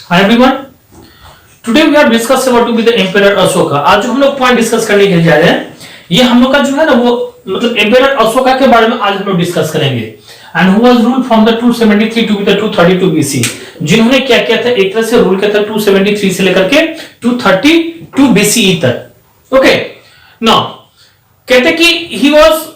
Hi everyone. Today we are discuss about to be the Emperor Ashoka. आज जो हम लोग पॉइंट डिस्कस करने के लिए जा रहे हैं, ये हम लोग का जो है ना वो मतलब Emperor अशोका के बारे में आज हम लोग डिस्कस करेंगे. And who was ruled from the 273 to the 232 BC. जिन्होंने क्या किया था, एक तरह से रूल किया था 273 से लेकर के 232 BCE तक. Okay. Now कहते कि he was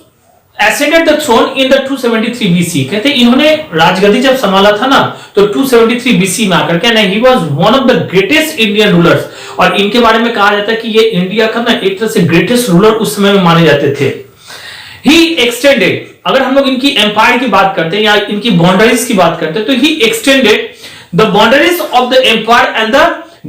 ascended the throne in the 273 BC. कहते इन्होंने राजगद्दी जब संभाला था ना तो 273 BC में आकर के ना he was one of the greatest Indian rulers. और इनके बारे में कहा जाता है कि ये इंडिया का ना एक तरह से ग्रेटेस्ट रूलर उस समय में माने जाते थे. He extended, अगर हम लोग इनकी एम्पायर की बात करते हैं या इनकी बाउंड्रीज की बात करते हैं तो he extended the boundaries of the empire and the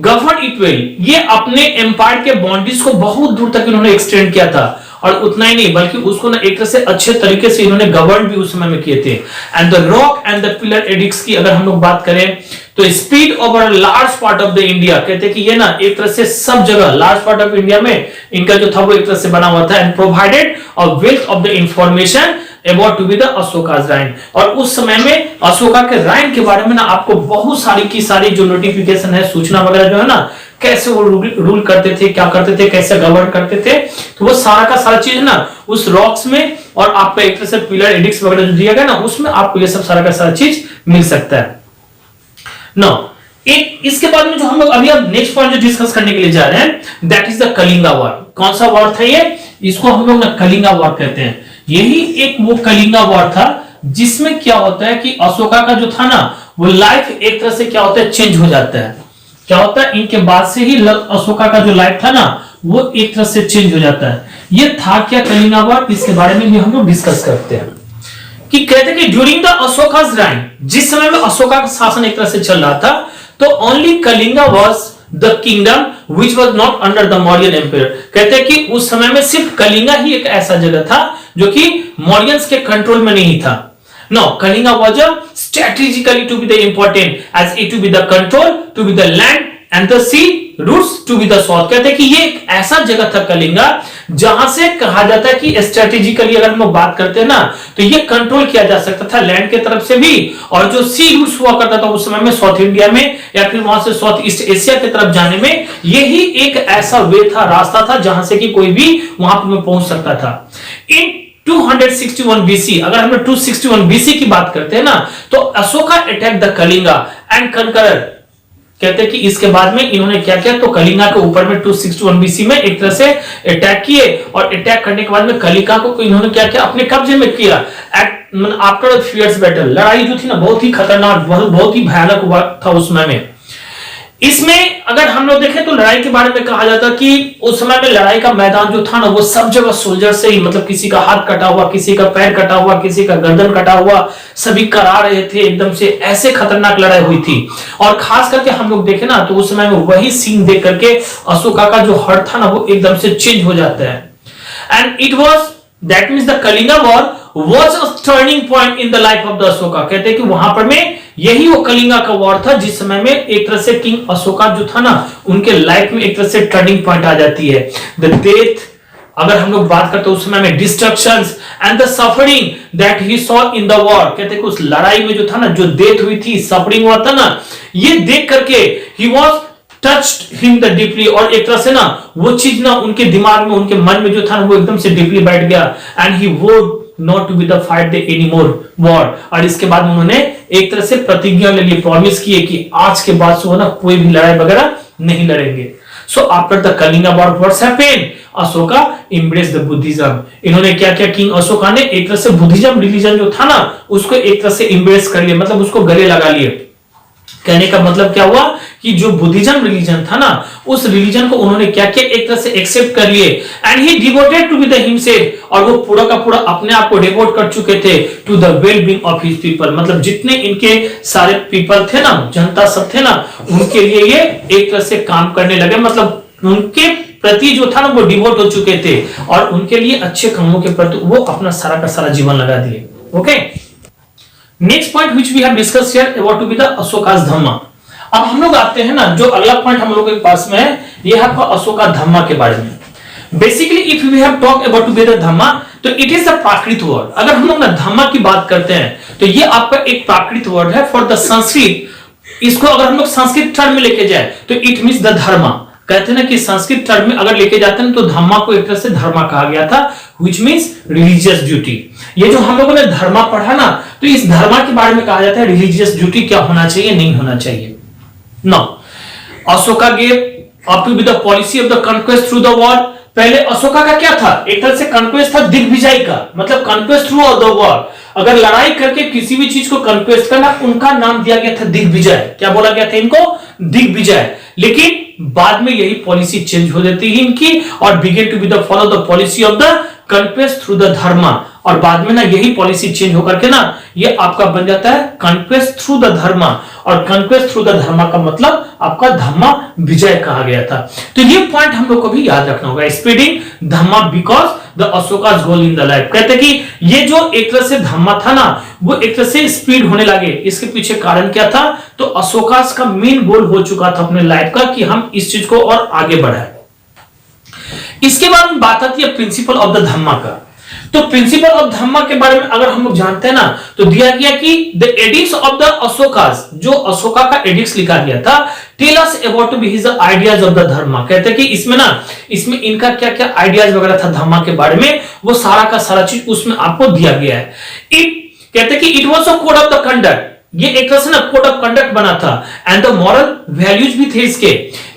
governed it well. ये अपने एम्पायर के बाउंड्रीज को बहुत दूर तक इन्होंने एक्सटेंड किया था. और उतना ही नहीं बल्कि उसको ना एक तरह से अच्छे तरीके से इन्होंने गवर्न भी उस समय में किए थे. And the rock and the pillar addicts की अगर हम लोग बात करें तो speed over large part of the India, कहते हैं कि ये ना एक तरह से सब जगह लार्ज पार्ट ऑफ इंडिया में इनका जो था वो एक तरह से बना हुआ था. And provided a wealth of the information about to be the Ashoka's reign. और उस समय में अशोका के राइन के बारे में ना आपको बहुत सारी की सारी जो नोटिफिकेशन है, सूचना वगैरह जो है ना, कैसे वो रूल करते थे, क्या करते थे, कैसे गवर्न करते थे, तो वो सारा का सारा चीज ना उस रॉक्स में और आपका एक तरह से पिलर एडिक्ट्स वगैरह जो दिया गया ना उसमें आपको ये सब सारा का सारा चीज मिल सकता है. नो एक इसके बाद में जो हम लोग अभी अब नेक्स्ट पॉइंट जो डिस्कस करने के लिए जा रहे हैं that is the Kalinga war. कौन सा वॉर था ये? इसको हम लोग ना कलिंगा वॉर कहते हैं. यही एक वो कलिंगा वॉर था जिसमें क्या होता है कि अशोका का जो था ना वो लाइफ एक तरह से क्या होता है चेंज हो जाता है. क्या होता है इनके बाद से ही अशोका का जो लाइफ था ना वो एक तरह से चेंज हो जाता है. ये था क्या कलिंगा वॉर, इसके बारे में भी हम लोग डिस्कस करते हैं. कि कहते हैं कि ड्यूरिंग द अशोकास राइन, जिस समय में अशोका का शासन एक तरह से चल रहा था तो only Kalinga was the kingdom which was not under the Mauryan empire. कहते हैं कि उस समय में सिर्फ कलिंगा ही एक ऐसा जगह था जो कि मौर्यंस के कंट्रोल में नहीं था. No, Kalinga was strategically to be the important as it to be the control, to be the land and the sea routes to be the south. कहते हैं कि ये एक ऐसा जगह था कलिंगा जहां से कहा जाता है कि स्ट्रेटेजिकली अगर हम लोग बात करते हैं ना तो ये कंट्रोल किया जा सकता था लैंड के तरफ से भी, और जो सी रूट्स हुआ करता था उस समय में साउथ इंडिया में या फिर वहां से साउथ ईस्ट एशिया की तरफ जाने में यही एक ऐसा वे था, रास्ता था जहां से कि कोई भी वहां पर पहुंच सकता था. इन 261 BC, अगर हम 261 BC की बात करते हैं ना तो Ashoka attack the Kalinga and conqueror. कहते हैं कि इसके बाद में इन्होंने क्या किया तो कलिंगा के ऊपर में 261 BC में एक तरह से अटैक किए और अटैक करने के बाद में कलिंगा को इन्होंने क्या किया अपने कब्जे में किया. आफ्टर फियर्स बैटल, लड़ाई जो थी ना बहुत ही खतरनाक बहुत ही भयानक हुआ था उस समय में. इसमें अगर हम लोग देखें तो लड़ाई के बारे में कहा जाता कि उस समय में लड़ाई का मैदान जो था ना वो सब जगह सोल्जर से ही, मतलब किसी का हाथ कटा हुआ, किसी का पैर कटा हुआ, किसी का गर्दन कटा हुआ, सभी करा रहे थे एकदम से. ऐसे खतरनाक लड़ाई हुई थी. और खास करके हम लोग देखें ना तो उस समय में वही सीन देख करके अशोका का जो हार्ट था ना वो एकदम से चेंज हो जाता है. And it was that means the Kalinga war was a turning point in the life of the Ashoka. कहते हैं कि वहां पर में यही वो कलिंगा का वॉर था जिस समय में एक तरह से किंग अशोका जो था ना उनके लाइफ में एक तरह से टर्निंग पॉइंट आ जाती है. द डेथ, अगर हम लोग बात करते हैं उस समय में destructions and the suffering that he saw in the war. कहते हैं कि उस लड़ाई में जो था ना जो डेथ हुई थी, सफरिंग हुआ था ना, ये देख करके he was touched him the deeply. और एक तरह से ना वो चीज ना उनके दिमाग में, उनके मन में जो था ना वो एकदम से डीपली बैठ गया. एंड ही वोड not to be the fight the anymore war. और इसके बाद उन्होंने एक तरह से प्रतिज्ञा ले ली, प्रॉमिस किए कि आज के बाद से वो ना कोई भी लड़ाई वगैरह नहीं लड़ेंगे. So after the Kalinga war what's happened? Ashoka embraced the Buddhism. इन्होंने क्या किया, किंग अशोका ने एक तरह से बुद्धिज्म रिलीजन जो था ना उसको एक तरह से एम्ब्रेस कर लिया, मतलब उसको गले लगा लिए. कहने का मतलब क्या हुआ कि जो बुद्धिज्म रिलीजन था ना उस रिलीजन को उन्होंने क्या किया एक तरह से एक्सेप्ट कर लिए. And he devoted to be the himself, और वो पूरा का पूरा अपने आप को डिवोट कर चुके थे to the well being of his people. मतलब जितने इनके सारे पीपल थे ना, जनता सब थे ना, उनके लिए ये एक तरह से काम करने लगे. मतलब उनके प्रति जो था ना वो डिवोट हो चुके थे और उनके लिए अच्छे कामों के प्रति वो अपना सारा का सारा जीवन लगा दिए. Okay, next point which we have discussed here about to be the Ashoka's dhamma. अब हम लोग आते हैं ना जो अगला पॉइंट हम लोगों के पास में है ये है आपका अशोका धम्मा के बारे में. Basically if we have talk about to be the dhamma तो it is a Prakrit word. अगर हम लोग ना धम्मा की बात करते हैं तो ये आपका एक प्राकृत वर्ड है फॉर द संस्कृत इसको अगर हम लोग संस्कृत टर्म में लेके जाए तो इट मीन्स द धर्मा। कहते हैं ना कि संस्कृत टर्म में अगर लेके जाते हैं तो धम्मा को एक तरह से धर्मा कहा गया था, which means रिलीजियस ड्यूटी। ये जो हम लोगों ने धर्मा पढ़ा ना, तो इस धर्मा के बारे में कहा जाता है रिलीजियस ड्यूटी क्या होना चाहिए, नहीं होना चाहिए। Now Ashoka gave up to be the policy of the conquest through the war. पहले अशोका का क्या था, एक तरह से कॉन्क्वेस्ट था दिग्विजय का, मतलब कॉन्क्वेस्ट थ्रू द वॉर। अगर लड़ाई करके किसी भी चीज को कॉन्क्वेस्ट करना, उनका नाम दिया गया था दिग्विजय। क्या बोला गया था इनको, दिग्विजय। लेकिन बाद में यही पॉलिसी चेंज हो जाती है इनकी और begin to be the follow the policy of the conquest through the dharma. और बाद में ना यही पॉलिसी चेंज होकर के ना ये आपका बन जाता है कॉन्क्वेस्ट थ्रू द धर्मा। और कॉन्क्वेस्ट थ्रू द धर्मा का मतलब आपका धम्मा विजय कहा गया था। तो ये पॉइंट हम लोग को भी याद रखना होगा, spreading dhamma because the Ashoka's goal in the life. कहते हैं कि ये जो एक तरह से धम्मा था ना, वो एक तरह से स्पीड होने लगे, इसके पीछे कारण क्या था, तो अशोका's का मेन गोल हो चुका था अपने लाइफ का कि हम इस चीज को और आगे बढ़ाएं। इसके बाद में बात आती है प्रिंसिपल ऑफ द धम्मा का। तो प्रिंसिपल ऑफ धम्मा के बारे में अगर हम लोग जानते हैं ना, तो दिया गया कि the edicts of the Ashokas, जो अशोका का एडिक्ट्स लिखा गया था, tell us about to be his ideas of the dharma. कहते हैं कि इसमें ना, इसमें इनका क्या क्या आइडियाज वगैरह था धम्मा के बारे में, वो सारा का सारा चीज उसमें आपको दिया गया है। कहते हैं कि it was a code of the conduct, ये एक तरह से ना कोड ऑफ कंडक्ट बना था, एंड द मॉरल वैल्यूज भी थे इसके,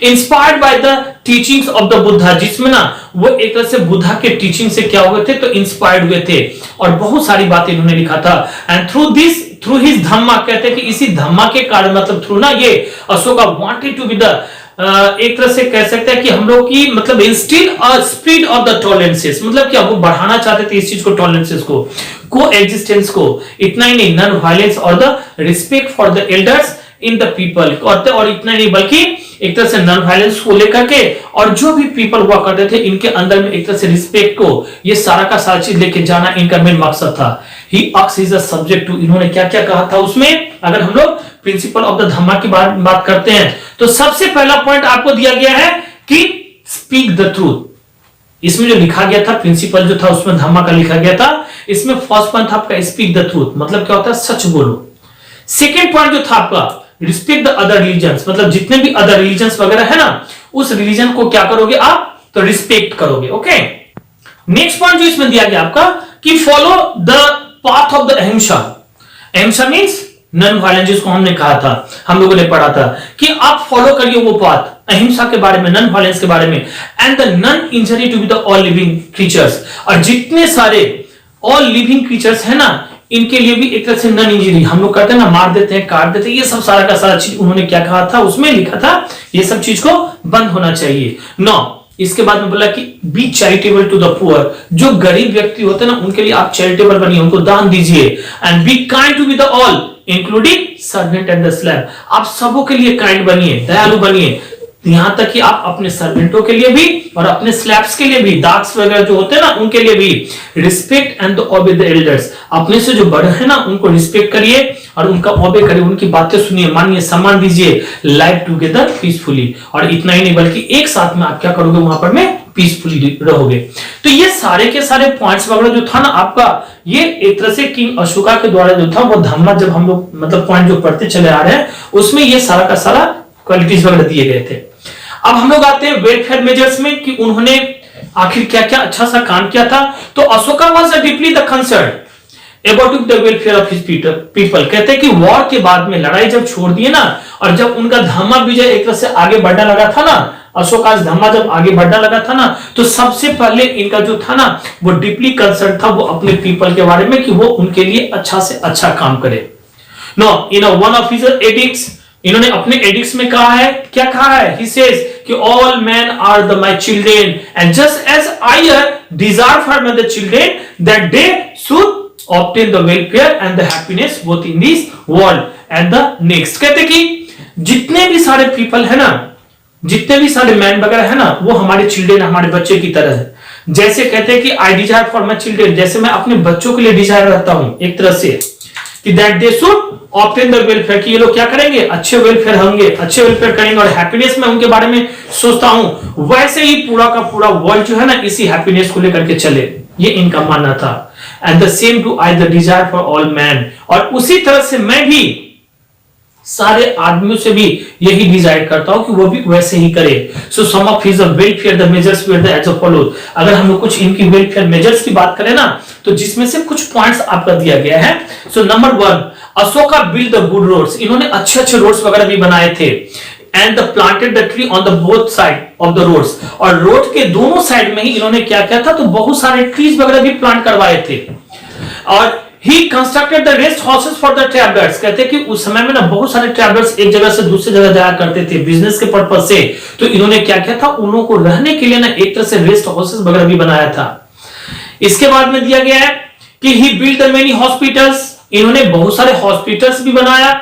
inspired by the teachings of the Buddha, जिसमें ना वो एक तरह से बुद्धा के टीचिंग से क्या हुए थे, तो इंस्पायर्ड हुए थे और बहुत सारी बातें इन्होंने लिखा था। एंड थ्रू हिज धम्मा, कहते हैं कि इसी धम्मा के कारण, मतलब थ्रू ना ये Ashoka wanted to be the एक तरह से कह सकते हैं कि हम लोग की मतलब instil a speed of the tolerances, मतलब क्या वो बढ़ाना चाहते थे इस चीज को, टॉलरेंसेस को, को एग्जिस्टेंस को। इतना ही नहीं, नॉन वायलेंस और the respect for the elders in the people, और इतना नहीं बल्कि एक तरह से नॉन वायलेंस को लेकर के और जो भी पीपल हुआ करते थे इनके अंदर में एक तरह से रिस्पेक्ट को, ये सारा का सारा चीज लेके जाना इनका मेन मकसद था। He asks is a subject to, इन्होंने क्या क्या कहा था उसमें, अगर हम लोग प्रिंसिपल ऑफ द धम्मा की बात करते हैं तो सबसे पहला पॉइंट आपको दिया गया है कि स्पीक द ट्रूथ। इसमें जो लिखा गया था प्रिंसिपल जो था उसमें धम्मा का लिखा गया था, इसमें फर्स्ट पॉइंट था आपका स्पीक द ट्रूथ, मतलब क्या होता है, सच बोलो। सेकेंड पॉइंट जो था आपका रिस्पेक्ट द अदर रिलीजन्स, मतलब जितने भी अदर रिलीजन्स वगैरह है ना, उस रिलीजन को क्या करोगे आप, तो रिस्पेक्ट करोगे। ओके, नेक्स्ट पॉइंट जो इसमें दिया गया आपका कि follow the path of the अहिंसा। अहिंसा मींस नॉन वायलेंस, जिसको हमने कहा था, हम लोगों ने पढ़ा था कि आप फॉलो करिए वो पाथ अहिंसा के बारे में, नॉन वायलेंस के बारे में, and the non injury to be the all living creatures. और जितने सारे ऑल लिविंग क्रीचर्स है ना, इनके लिए भी एक तरह से नॉन इंजरी, हम लोग करते हैं ना, मार देते हैं, काट देते हैं, ये सब सारा का सारा चीज उन्होंने क्या कहा था, उसमें लिखा था ये सब चीज को बंद होना चाहिए। नौ, इसके बाद में बोला कि be charitable to the poor, जो गरीब व्यक्ति होते हैं ना उनके लिए आप चैरिटेबल बनिए, उनको दान दीजिए। And be kind to be the all including servant and the slave, आप सबों के लिए काइंड बनिए, दयालु बनिए, यहां तक कि आप अपने सर्वेंटों के लिए भी और अपने स्लैब्स के लिए भी, दाग्स वगैरह जो होते हैं ना उनके लिए भी। Respect and obey the elders, अपने से जो बड़े हैं ना उनको रिस्पेक्ट करिए और उनका ओबे करिए, उनकी बातें सुनिए, मानिए, सम्मान दीजिए। लाइव टुगेदर पीसफुली, और इतना ही नहीं बल्कि एक साथ में आप क्या करोगे वहां पर में पीसफुली रहोगे। तो ये सारे के सारे पॉइंट्स वगैरह जो था ना आपका, ये एक तरह से किंग अशोका के द्वारा जो था वो धम्मा, जब हम लोग मतलब पॉइंट जो पढ़ते चले आ रहे हैं उसमें ये सारा का सारा क्वालिटीज वगैरह दिए गए थे। अब हम लोग आते हैं वेलफेयर मेजर्स में कि उन्होंने आखिर क्या क्या अच्छा सा काम किया था। तो Ashoka was deeply the concern about the welfare of his people. कहते हैं कि वॉर के बाद में लड़ाई जब छोड़ दिए ना, और जब उनका धम्मा विजय एक तरह से आगे बढ़ने लगा था ना, अशोका धम्मा जब आगे बढ़ने लगा था ना, तो सबसे पहले इनका जो था ना वो डीपली कंसर्न था वो अपने पीपल के बारे में कि वो उनके लिए अच्छा से अच्छा काम करे। No, in one of his edicts, इन्होंने अपने एडिक्ट्स में कहा है, क्या कहा है, he says कि all men are the my children and just as I desire for my children that they should obtain the welfare and the happiness both in this world and the next। कहते कि जितने भी सारे people है ना, जितने भी सारे मैन वगैरह है ना, वो हमारे चिल्ड्रेन, हमारे बच्चे की तरह है। जैसे कहते हैं कि आई डिजायर फॉर माई चिल्ड्रेन, जैसे मैं अपने बच्चों के लिए डिजायर रहता हूं एक तरह से, कि that they should obtain the welfare, कि ये लोग क्या करेंगे, अच्छे वेलफेयर होंगे, अच्छे वेलफेयर करेंगे और हैप्पीनेस में उनके बारे में सोचता हूं। वैसे ही पूरा का पूरा वर्ल्ड जो है ना इसी हैप्पीनेस को लेकर के चले, ये इनका मानना था। And the same to I the desire for all man, और उसी तरह से मैं भी सारे आदमियों से भी यही डिजाइड करता हूं कि वो भी वैसे ही करे। So some of his welfare the measures were as follows. अगर हम लोग कुछ इनकी वेलफेयर मेजर्स की बात करें ना, तो जिसमें से कुछ पॉइंट्स आपका दिया गया है। So number 1, Ashoka build the good roads. इन्होंने अच्छे अच्छे रोड्स वगैरह भी बनाए थे। And the planted the tree on the both side of the roads. और रोड के दोनों साइड में ही इन्होंने क्या किया था, तो बहुत सारे ट्रीज वगैरह भी प्लांट करवाए थे। और he constructed the rest houses for the travelers। कहते हैं कि उस समय में ना बहुत सारे ट्रैवलर्स एक जगह से दूसरी जगह जाया करते थे बिजनेस के पर्पज से। तो इन्होंने क्या किया था, उन लोगों को रहने के लिए ना एक तरह से रेस्ट हाउसेस वगैरह भी बनाया था। इसके बाद में दिया गया है कि he built the many hospitals। इन्होंने बहुत सारे हॉस्पिटल्स भी बनाया।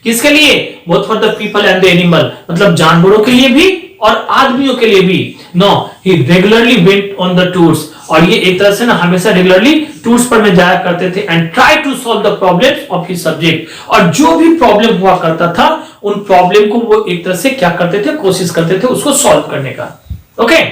किसके लिए? both for the people and the animal। मतलब जानवरों के लिए भी और आदमियों के लिए भी। No, he regularly went on the tours। और ये एक तरह से ना हमेशा रेगुलरली टूर्स पर में जाया करते थे। And try to solve the problems of his subject. और जो भी प्रॉब्लम हुआ करता था, उन प्रॉब्लम को वो एक तरह से क्या करते थे, कोशिश करते थे उसको सॉल्व करने का। ओके